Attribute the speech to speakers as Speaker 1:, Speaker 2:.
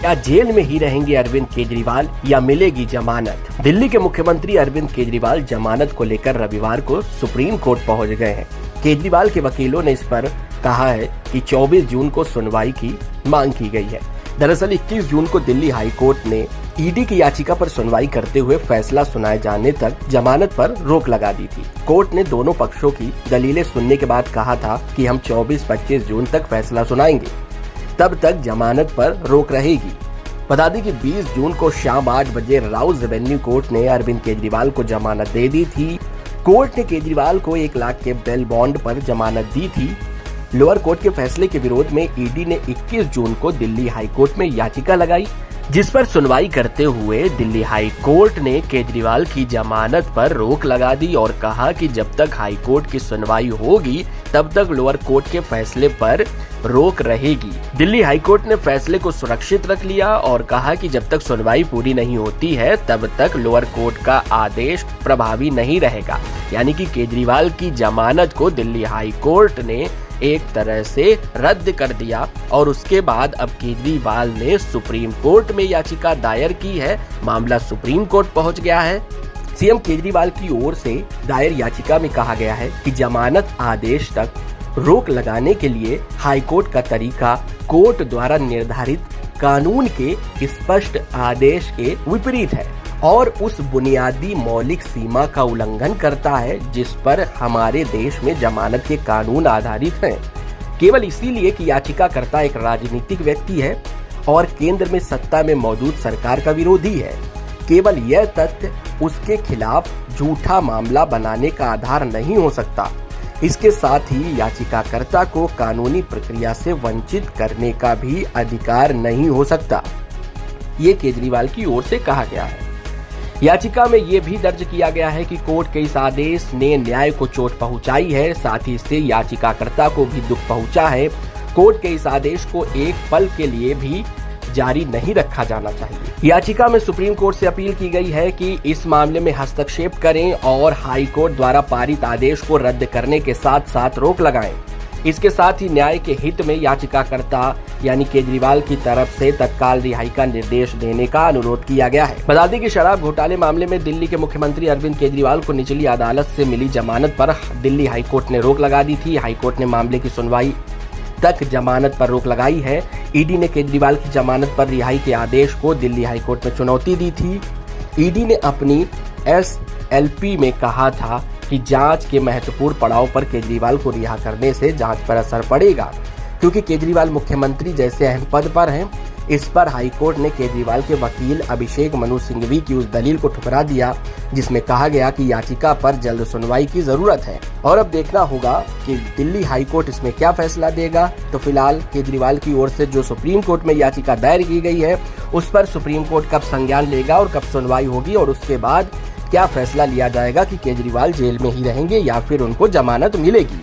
Speaker 1: क्या जेल में ही रहेंगे अरविंद केजरीवाल या मिलेगी जमानत? दिल्ली के मुख्यमंत्री अरविंद केजरीवाल जमानत को लेकर रविवार को सुप्रीम कोर्ट पहुंच गए हैं। केजरीवाल के वकीलों ने इस पर कहा है कि 24 जून को सुनवाई की मांग की गई है। दरअसल 21 जून को दिल्ली हाई कोर्ट ने ईडी की याचिका पर सुनवाई करते हुए फैसला सुनाए जाने तक जमानत पर रोक लगा दी थी। कोर्ट ने दोनों पक्षों की दलीलें सुनने के बाद कहा था कि हम 24-25 जून तक फैसला सुनाएंगे, तब तक जमानत पर रोक रहेगी। बता दें कि 20 जून को शाम 8 बजे राउज रेवेन्यू कोर्ट ने अरविंद केजरीवाल को जमानत दे दी थी। कोर्ट ने केजरीवाल को 1 लाख के बेल बॉन्ड पर जमानत दी थी। लोअर कोर्ट के फैसले के विरोध में ईडी ने 21 जून को दिल्ली हाई कोर्ट में याचिका लगाई, जिस पर सुनवाई करते हुए दिल्ली हाई कोर्ट ने केजरीवाल की जमानत पर रोक लगा दी और कहा कि जब तक हाई कोर्ट की सुनवाई होगी तब तक लोअर कोर्ट के फैसले पर रोक रहेगी। दिल्ली हाई कोर्ट ने फैसले को सुरक्षित रख लिया और कहा कि जब तक सुनवाई पूरी नहीं होती है तब तक लोअर कोर्ट का आदेश प्रभावी नहीं रहेगा। यानी कि केजरीवाल की जमानत को दिल्ली हाई कोर्ट ने एक तरह से रद्द कर दिया और उसके बाद अब केजरीवाल ने सुप्रीम कोर्ट में याचिका दायर की है। मामला सुप्रीम कोर्ट पहुंच गया है। सीएम केजरीवाल की ओर से दायर याचिका में कहा गया है कि जमानत आदेश तक रोक लगाने के लिए हाईकोर्ट का तरीका कोर्ट द्वारा निर्धारित कानून के स्पष्ट आदेश के विपरीत है और उस बुनियादी मौलिक सीमा का उल्लंघन करता है जिस पर हमारे देश में जमानत के कानून आधारित हैं। केवल इसीलिए कि याचिकाकर्ता एक राजनीतिक व्यक्ति है और केंद्र में सत्ता में मौजूद सरकार का विरोधी है। केवल यह तथ्य उसके खिलाफ झूठा मामला बनाने का आधार नहीं हो सकता। इसके साथ ही याचिकाकर्ता को कानूनी प्रक्रिया से वंचित करने का भी अधिकार नहीं हो सकता। ये केजरीवाल की ओर से कहा गया है। याचिका में ये भी दर्ज किया गया है कि कोर्ट के इस आदेश ने न्याय को चोट पहुंचाई है, साथ ही इससे याचिकाकर्ता को भी दुख पहुंचा है। कोर्ट के इस आदेश को एक पल के लिए भी जारी नहीं रखा जाना चाहिए। याचिका में सुप्रीम कोर्ट से अपील की गई है कि इस मामले में हस्तक्षेप करें और हाई कोर्ट द्वारा पारित आदेश को रद्द करने के साथ साथ रोक लगाएं। इसके साथ ही न्याय के हित में याचिकाकर्ता यानी केजरीवाल की तरफ से तत्काल रिहाई का निर्देश देने का अनुरोध किया गया है। बता दें कि शराब घोटाले मामले में दिल्ली के मुख्यमंत्री अरविंद केजरीवाल को निचली अदालत से मिली जमानत पर दिल्ली हाईकोर्ट ने रोक लगा दी थी। हाईकोर्ट ने मामले की सुनवाई तक जमानत पर रोक लगाई है। ईडी ने केजरीवाल की जमानत पर रिहाई के आदेश को दिल्ली हाईकोर्ट में चुनौती दी थी। ईडी ने अपनी SLP में कहा था कि जांच के महत्वपूर्ण पड़ाव पर केजरीवाल को रिहा करने से जांच पर असर पड़ेगा, क्योंकि केजरीवाल मुख्यमंत्री जैसे अहम पद पर हैं। इस पर हाईकोर्ट ने केजरीवाल के वकील अभिषेक मनु सिंघवी की उस दलील को ठुकरा दिया जिसमें कहा गया कि याचिका पर जल्द सुनवाई की जरूरत है और अब देखना होगा कि दिल्ली हाईकोर्ट इसमें क्या फैसला देगा। तो फिलहाल केजरीवाल की ओर से जो सुप्रीम कोर्ट में याचिका दायर की गई है उस पर सुप्रीम कोर्ट कब संज्ञान लेगा और कब सुनवाई होगी और उसके बाद क्या फैसला लिया जाएगा कि केजरीवाल जेल में ही रहेंगे या फिर उनको जमानत मिलेगी।